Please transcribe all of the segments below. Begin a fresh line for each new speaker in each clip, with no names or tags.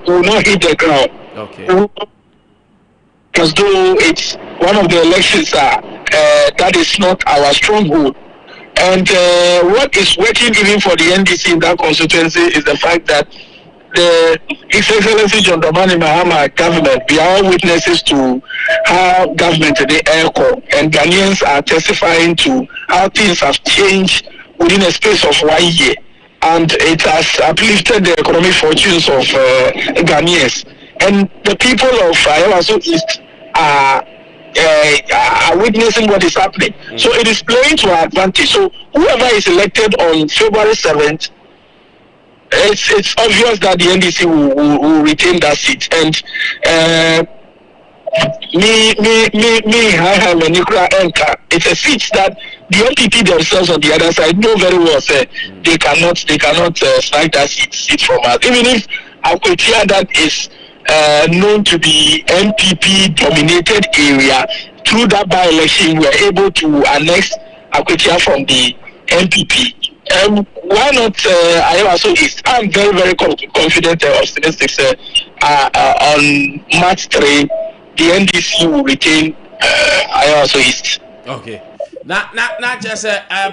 will not hit the ground.
Okay.
As though it's one of the elections that is not our stronghold. And what is working even for the NDC in that constituency is the fact that the His Excellency John Dramani Mahama government, we are all witnesses to how government the airco and Ghanaians are testifying to how things have changed within a space of 1 year. And it has uplifted the economic fortunes of Ghanaians. And the people of Ayawaso East are witnessing what is happening. So it is playing to our advantage. So whoever is elected on February 7th, it's obvious that the NDC will retain that seat. And it's a seat that the NPP themselves on the other side know very well. They cannot strike that seat from us. Even if Akwetia, that is known to be NPP dominated area, through that by-election we are able to annex Akwetia from the NPP. Why not Ayawaso East? I'm very, very confident and optimistic on March 3, the NDC will retain Ayawaso East.
Okay. Not just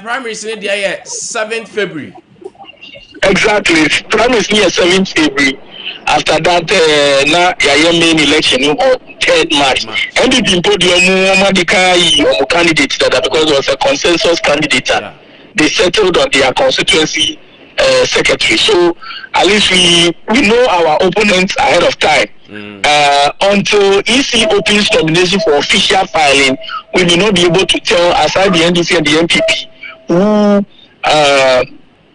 primary is near 7th February.
Exactly. Primary is near 7th February. After that, main election on 3rd March. NDP podium candidate that because it was a consensus candidate. Yeah. They settled on their constituency secretary. So at least we know our opponents ahead of time. Until EC opens nomination for official filing, we may not be able to tell, aside the NDC and the MPP, who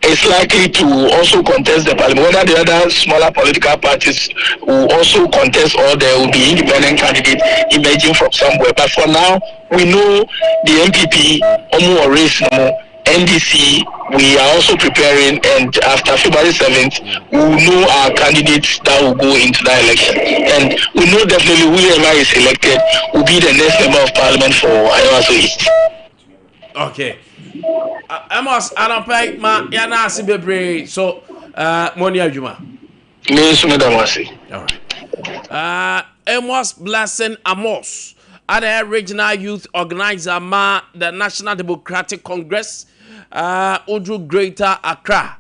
is likely to also contest the parliament, whether the other smaller political parties will also contest or there will be independent candidates emerging from somewhere. But for now, we know the MPP, Omu or race no, NDC, we are also preparing, and after February 7th, we will know our candidates that will go into that election. And we know definitely whoever is elected will be the next member of parliament for Ayawaso East.
Okay. Amos, Anapai, ma yana asibebre. So, Moni Ajuma.
Yes, Madam Wasi.
All right. Amos Blessing Amos, Ade Regional Youth Organizer, the National Democratic Congress, Udru Greater Accra.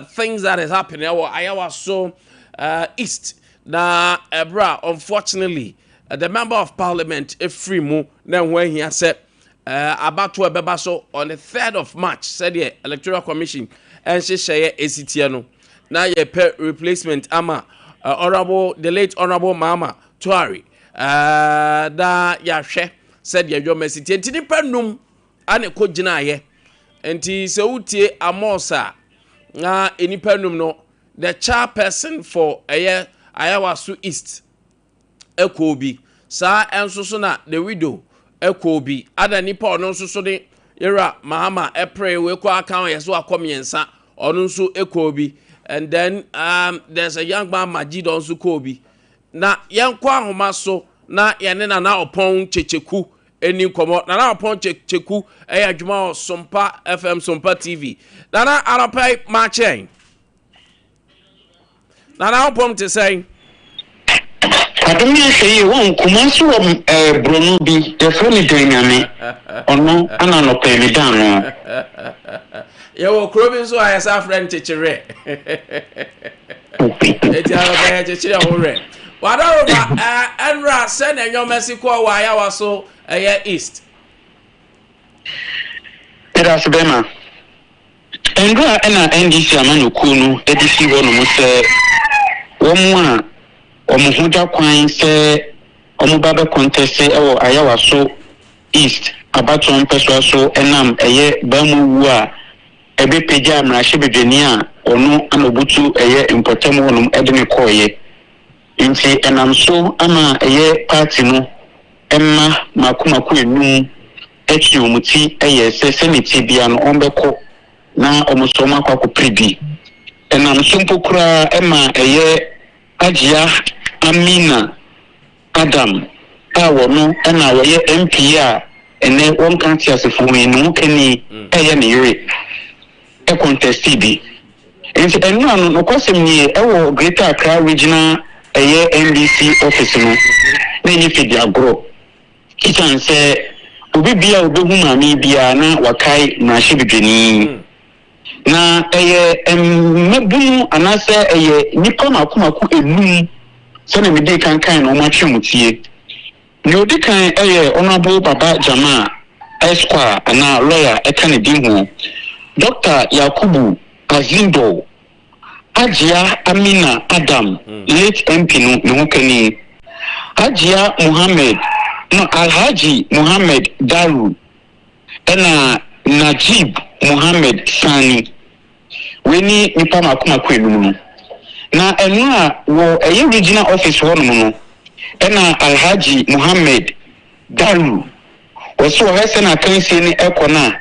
Things that is happening. Ayawaso East. Na Ebra, unfortunately, the member of parliament, Efrimu, then when he said. About to a bebaso on the 3rd of March, said the Electoral Commission, and she share ACTNO. Now ye pay replacement ama the late honorable Mama Tuari. Da ya she said your message. And the penum and a kojina ye. And he se utie amosa na any penum no the chairperson for Ayawaso East Ekobi. Sa and Susuna the widow. Ekobi ada nipa ono nso so de era Mahama April we kwa account yeso akomiensa ono nso Ekobi. And then there's a young man Majid also Kobi na yankwa ahoma so na yene na opon checheku eni komo na opon checheku adwuma Sompa FM Sompa TV na arapai ma chen na opon te say
I don't say you won't come on to Bruno be the funny dynamic or no, and I'm not paying me down.
You will crowing so I as a friend teacher. It's a teacher already. Whatever, Enra send and your Mexico why I was so a year east.
It has been Enra and NDC Amanu Kunu, EDC one more. Omuhuja kwan se omubaba contest ewo Ayawaso East abaton peswa so enam eye bamu wu a ebe peja amrahye bedwani a onu anobutu eye importem wonum edene koye nti enam so ama eye party no emma makumaku enum echi omuti eye se senate bia no ombeko na omusoma kwako predi enam so mpokura emma eye Ajia Amina Adam Awono and our MPA and then one country as a phone no can a contest TB. nti enu anu no kwasem nie ewo Greater Accra Regional NDC office no na nyi fidi agro kitan se obi bia obehu maami bia na wakai na hyebedwani na mabunu anase nipa makomako enum se na mede kankan no matwemutie ni odi kan honorable Baba Jama Esquire ana lawyer ekane din ho Dr. Yakubu Azindo Ajia Amina Adam late MP no hokani Ajia Muhammad no Alhaji Muhammad Daru ena Najib Muhammad Sani weni nipa makomako enum na enu a wo regional office ho no ena Alhaji Muhammad Daru waso hese na kansi ni ekona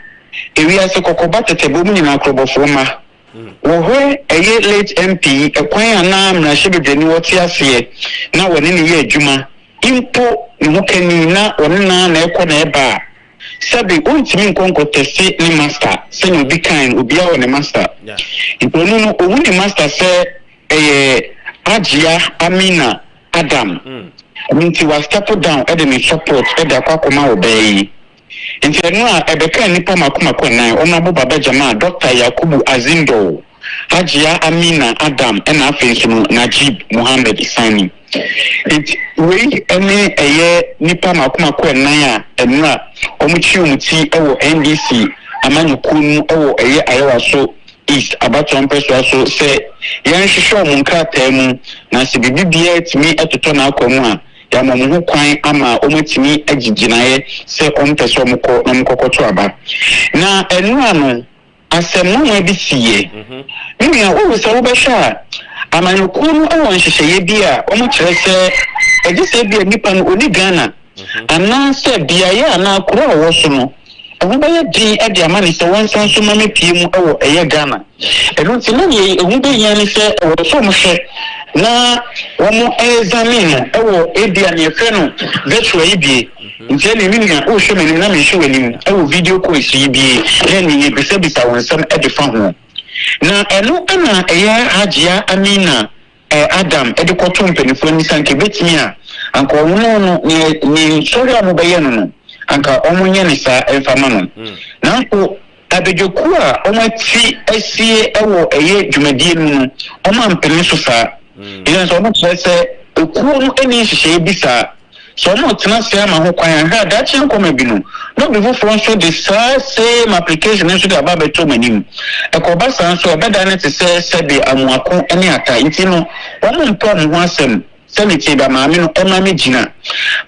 ewiase kokoba tetebo mu nyina akrobofo ma wo ho late MP ekwan ana mrahye wote ase na woni ne ye adwuma impo ne hokani na woni na ekona eba sabi ontimi nkonkotese ni master se no bi kan obi a woni master imponu no owu ni master se Ajia Amina Adam minti was step down me support akakoma obey nti enu a ebeka nipa makomako nan onabo Baba Jama Dr. Yakubu Azindo Ajia Amina Adam ena afensu Najib Muhammad Sani nti we nipa makomako nan a enu a omuchi omuti ewo NDC amanyukunu ewo ayawaso East abaton peswa so se yan hwehwe omunkata mu na se bibibia timi etoto na akwamu a ya mamu kwan ama omutimi agiginaye se ompeso omko na mkokoto aba na enu anu asemu na bisiye mimi a wo se wo behwa amanyukunu awon hyehyeye bia omukire se agise bia nipa no oni Ghana ana se bia ya na akura wo so no Ehubaya di edi amani se wansan so mame pie mu ewo Ghana. Enu ti na ye ehube yan se wo so mo hwe na wo mo examine ewo edi an ye fe no virtual ibie. Nje ne mi na o hwe me na me hwe wani ewo video call si ibie. Na ni ye bisa bisa wonsam edi fa ho. Na enu ana Ajia Amina Adam edi koto mpenifo ni sanke betimi a anko wo no ni sori amobeye no anka omunye ni sa enfama no na ko abejoku a omati asie ewo dwumadie mu oma mpene so sa ina so mo trese okuo no eni hihye bisa so mo tena se ama ho kwan ha da chi nkoma bi no be for so the same application nso da ba beto manim ekoba san so obeda na te se be amuako eni ata intino wo mpo mo ho asem sanity ba maami no emami gina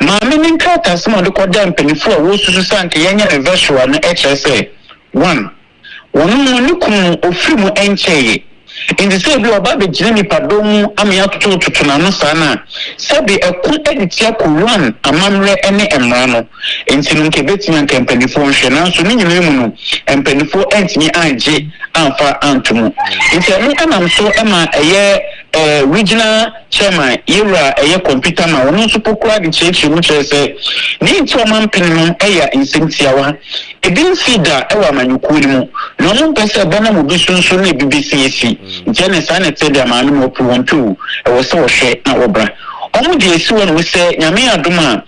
maami ni nkata asem de koda mpanifo a wo susu sanke yenya virtual no HSA 1 wono ni kum ofirimu encheye indi se bi oba be gina ni padom amia tutu na no sana sabi ekun editia ko 1 amamre ene emra no enti no nke betimi anka mpanifo nhwe na so ni nyina mu no mpanifo entimi anje amfa antumu enti ani anam so ema regional chairman yura computer ma wono so pokura di cheche mu chese ni nti o mampin no insentia ebi fida ewa manyukuri mu no mo pese bana mu bisunsu na BBC jene sana tede amaani mo puwontu ewo se wo hwe na obra omo de esi won wo se nyame adoma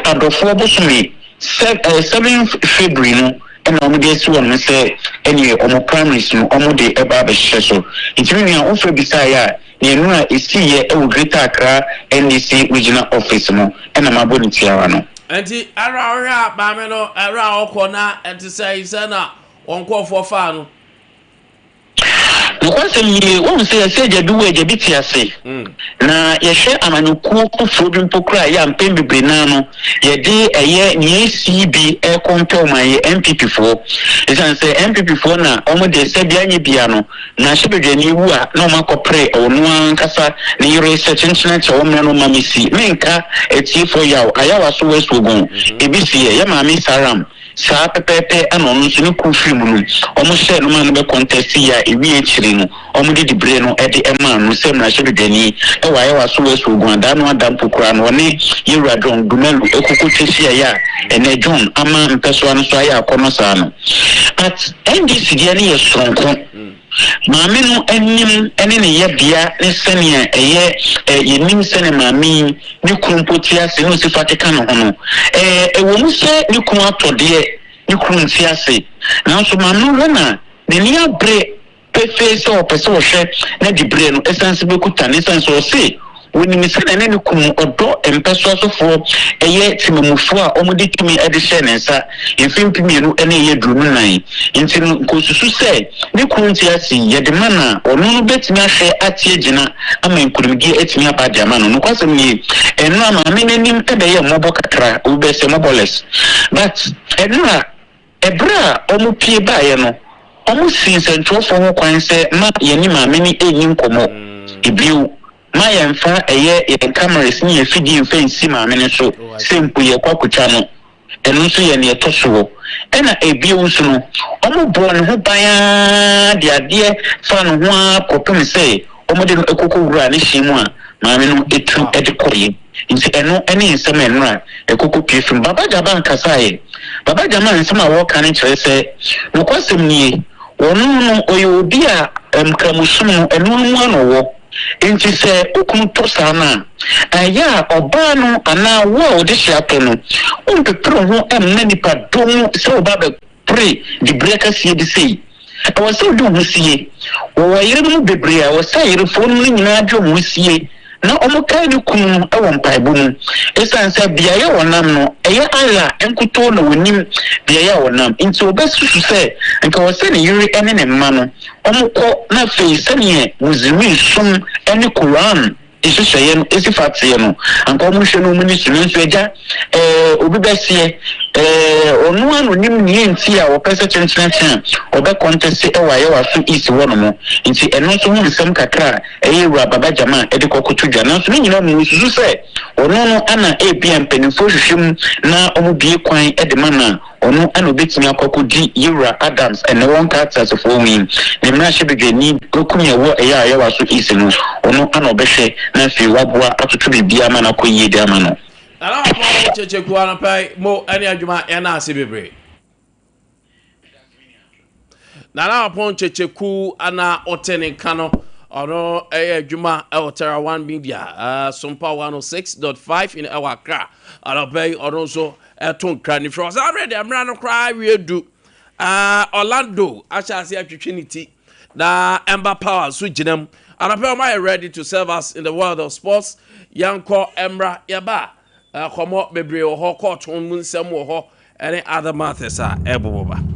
adofo bosumi 7 February no ena omo de esi won se eni omo primaries no omo de eba be hye so intimi a ofre bisa ya ni enu a esi ye ewo Greater Accra NDC regional office no ena maboni tiawa no
enti ara ora ba me no ara okona enti say na onkofo fa no
Because you won't say a do a jabitiase. Na yeshe amanuku fudun pokra ya mpembe brenano ye de a year ni CB air compel my MPP4 is an say MPP4 na omo de sebianye biano na shebedwani wu a na ma kopre onu ankasa ni research internet o mno mamisi menka etifo yawo ayawa so west ogun ebisi ye maami saram sa pepepe ana onu so ni kufiri mu omo share no man be contest ya ewi echiri no omo de dibre no e de ema no sem na shebedwani e wa ayawa so west ogun ada no adam pokura no ne yewra don dumelu ekuku tesia ya ene John ama mpeso anu so aya akono sa no at NDC dia ne ye sonko maame no anim ene ne ye bia ne sene ye nim sene maame ne krumpoti ase no si fateka no ho no ewo mu se ne kru atode ne kru nti ase na so maame no na ne ni abre pefe so pese wo hwe na di bre no esanse be kuta ne sanse o se woni mi sene ne kum odo empeso asofo timamufo a omudi tumi ede hye ne nsa emfimpimi no ene ye duru nan nti no kosusu se ne kum nti ase ye de mana onu no betimi ahwe atie gina ama nkurumgi etimi abade ama no kwasem ni enu ama me nanim ebe ye mobo kakra ube se moboles but enura ebra omu pie ba ye no omu sinsentofo ho kwan se ma ye ni ma me ni enyi nkomo ibiu ma yemfa ye cameras ni efidi mfensi ma me so sempu ye kwakucha no enu so ye ne etoso ena ebie nso no omo bo ne ho ban de ade fa no ho akopem se omo de ekoko wura ne hyimu a ma me no etu edekoye nti eno ene nsem enra ekoko piefim baba jaba nkasaye baba jama nsem a wo kan kire se no kwasem nie wonu no oyobi a mkramusum no enu mu anowo inti se ukun to sana aya oba no ana wo de hyato no umpepro ho emna nipa dom se oba be pre di breaker sie di sei e wo se do husie wo yire mu bebre a wo sa yire fo no nyina adwo husie na omukai ni kun e wo mpaibo mu esanse bia ye wonam no eye ala enkuto na wonim bia ye wonam inti obesusu se nka wo se ne yire ene ne mma no omuko na fe se ne muzimi sum ene Quran ishishaye no esifatie no anka omuhwe no muni sunu nso eja obi besie onu anu nim ni enti a wo pese chenchen obe contest e wa ye wa so isi wono mo nti eno so hu nsem kakra wura baba jama e de kokotu dwa na so nyina mu susu se onu no ana APM penifo hwehwem na omu bie kwan e de mana onu ana obetimi akokodi Yura Adams and the one characters of win the mrashe begani okumya wo ye wa so isi no onu ana obehwe na fi waboa atoto bibia mana koyi de ama no
ala mo cheche kwa na pai mo ani adwuma ya na ase bebre na na pon cheche ku ana otene kano ono adwuma e otera 1 media Sompa 106.5 in our car ala pai ono so eton krani fro so already amra no cry we do Orlando acha ase atwetweniti na Ember Power so ginam ala pai am ready to serve us in the world of sports yanko emra yaba komo bebre wo ho court on munsem wo ho any other matters eboboba